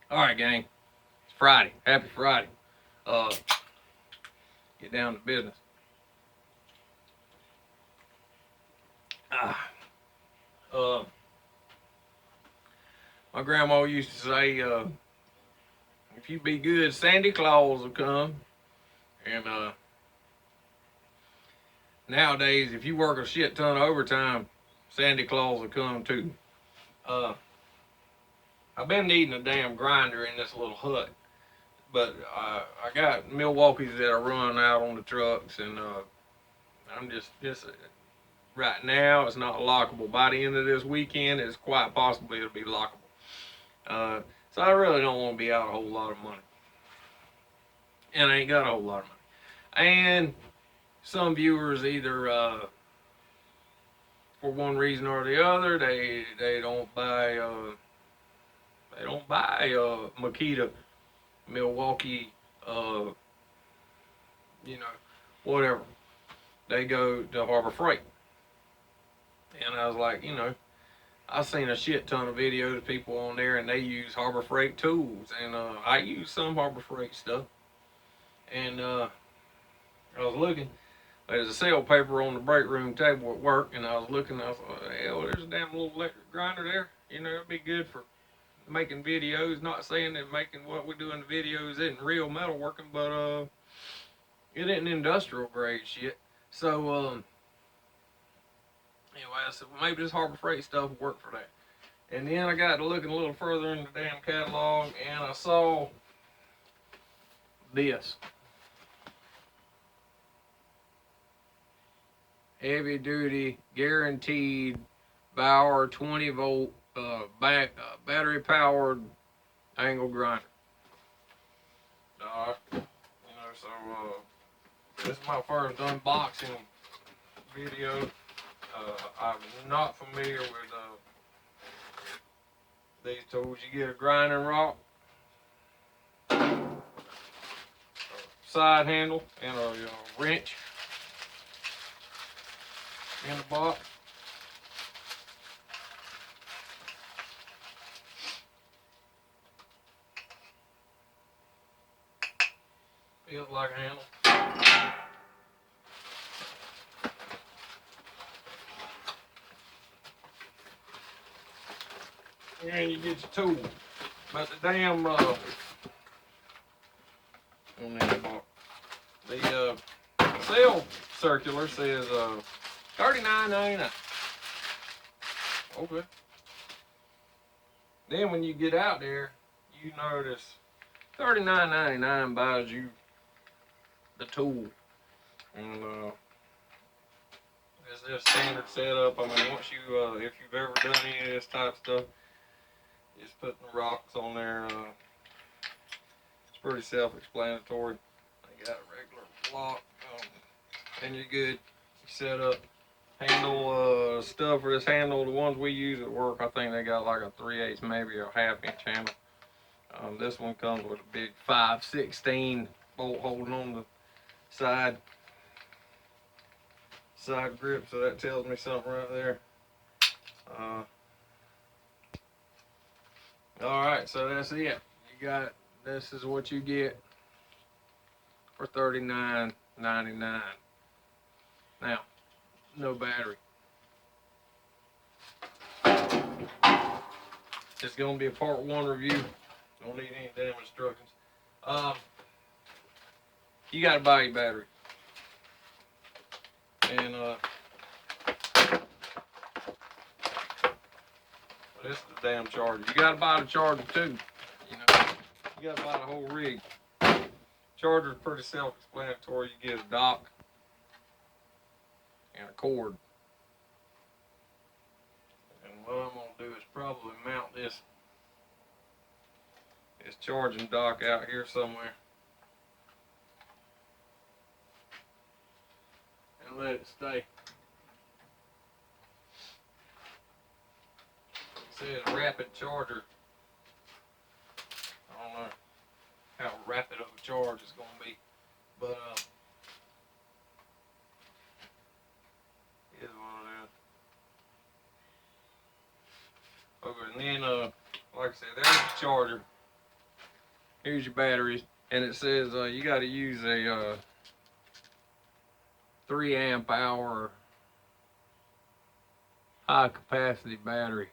All right, gang. It's Friday. Happy Friday. Uh, get down to business. Ah, uh, my grandma used to say, if you be good, Santa Claus will come. And nowadays, if you work a shit ton of overtime, Santa Claus will come too. Uh, I've been needing a damn grinder in this little hut, but I got Milwaukee's that I run out on the trucks, and I'm just right now it's not lockable. By the end of this weekend, it's quite possible it'll be lockable. So I really don't want to be out a whole lot of money, and I ain't got a whole lot of money. And some viewers either for one reason or the other they don't buy Makita Milwaukee you know whatever. They go to Harbor Freight, and I was like, I've seen a shit ton of videos of people on there, and they use Harbor Freight tools, and I use some Harbor Freight stuff, and I was looking. There's a sale paper on the break room table at work, and I was looking. I was like, hell, there's a damn little electric grinder there. It'd be good for making videos. Not saying that making what we do in the videos isn't real metal working, but it isn't industrial grade shit. So anyway, I said, well, maybe this Harbor Freight stuff will work for that. And then I got to looking a little further in the damn catalog, and I saw this heavy duty guaranteed Bauer 20-volt battery powered angle grinder. So this is my first unboxing video. I'm not familiar with these tools. You get a grinding rock, side handle, and a wrench in the box. Feels like a handle. And you get your tool. But the damn on that box, the sale circular says $39.99. Okay. Then when you get out there, you notice $39.99 buys you the tool, and it's just standard setup. I mean, once you if you've ever done any of this type of stuff, just putting the rocks on there. It's pretty self-explanatory. They got a regular lock, and you're good. You set up. Handle stuff for this handle. The ones we use at work, I think they got like a 3/8, maybe a 1/2 inch handle. This one comes with a big 5/16 bolt holding on the side grip, so that tells me something right there. All right, so that's it. You got this is what you get for $39.99. Now, no battery. It's gonna be a part 1 review. Don't need any damn instructions. You gotta buy your battery. And this is the damn charger. You gotta buy the charger too. You gotta buy the whole rig. Charger's pretty self-explanatory. You get a dock and a cord. And what I'm gonna do is probably mount this charging dock out here somewhere and let it stay. It says rapid charger. I don't know how rapid of a charge it's gonna be, but here's one of them. Okay, and then like I said, there's the charger. Here's your batteries, and it says you got to use a 3 amp hour high capacity battery,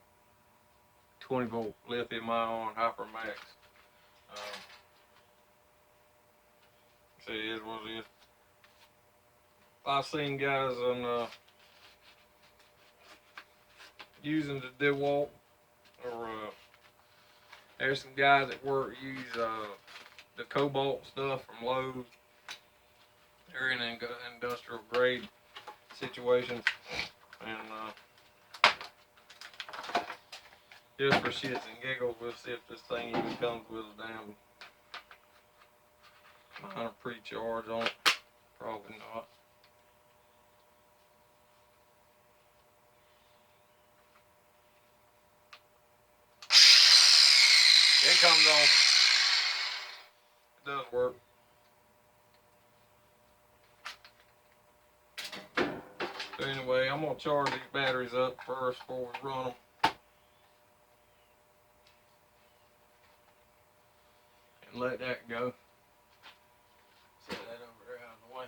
20 volt lithium ion Hyper Max. See, it is what it is. I've seen guys on using the DeWalt, or there's some guys that use the Cobalt stuff from Lowe's. They're in an industrial grade situation, and just for shits and giggles, we'll see if this thing even comes with a damn minor pre-charge on it. Probably not. It comes on. It does work. So anyway, I'm gonna charge these batteries up first before we run them. And let that go. Set that over there out of the way.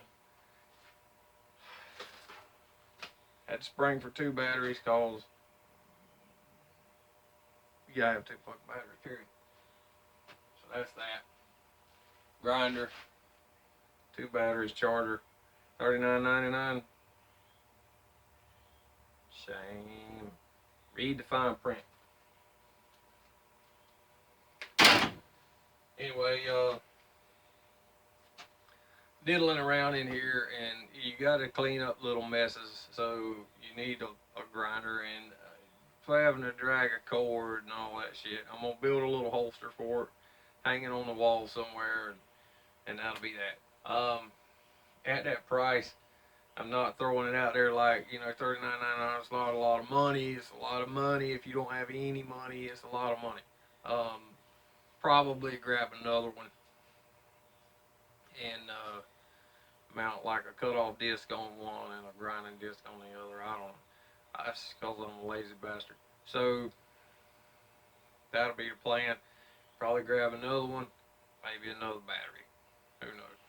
Had to spring for 2 batteries cause you gotta have 2 fucking batteries, period. So that's that. Grinder, 2 batteries, charger, $39.99. Shame. Read the fine print. Anyway, diddling around in here, and you got to clean up little messes, so you need a grinder, and for having to drag a cord and all that shit, I'm gonna build a little holster for it, hang it on the wall somewhere, and that'll be that. At that price, I'm not throwing it out there like, $39.99 is not a lot of money. It's a lot of money. If you don't have any money, it's a lot of money. Probably grab another one and mount like a cutoff disc on one and a grinding disc on the other. I don't know. That's because I'm a lazy bastard. So that'll be the plan. Probably grab another one, maybe another battery. Who knows?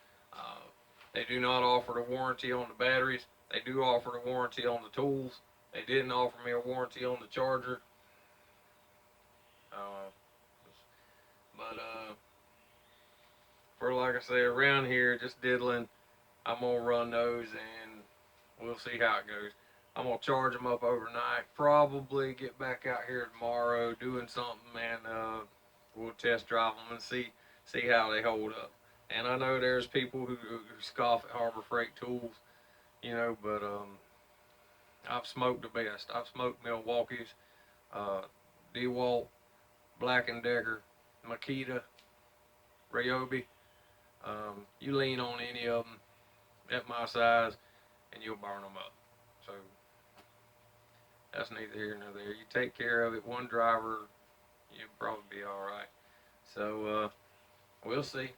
They do not offer the warranty on the batteries. They do offer the warranty on the tools. They didn't offer me a warranty on the charger. But for, like I say, around here, just diddling, I'm going to run those and we'll see how it goes. I'm going to charge them up overnight. Probably get back out here tomorrow doing something, and we'll test drive them and see how they hold up. And I know there's people who scoff at Harbor Freight tools, but I've smoked the best. I've smoked Milwaukee's, DeWalt, Black & Decker, Makita, Ryobi. You lean on any of them at my size and you'll burn them up. So that's neither here nor there. You take care of it, one driver, you'll probably be alright. So we'll see.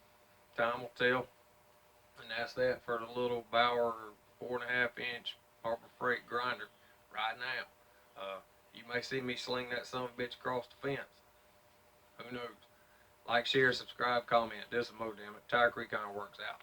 Time will tell. And that's that for the little Bauer 4.5-inch Harbor Freight grinder right now. You may see me sling that son of a bitch across the fence. Who knows? Like, share, subscribe, comment. This is Mo, damn it. Tire Creek kind of works out.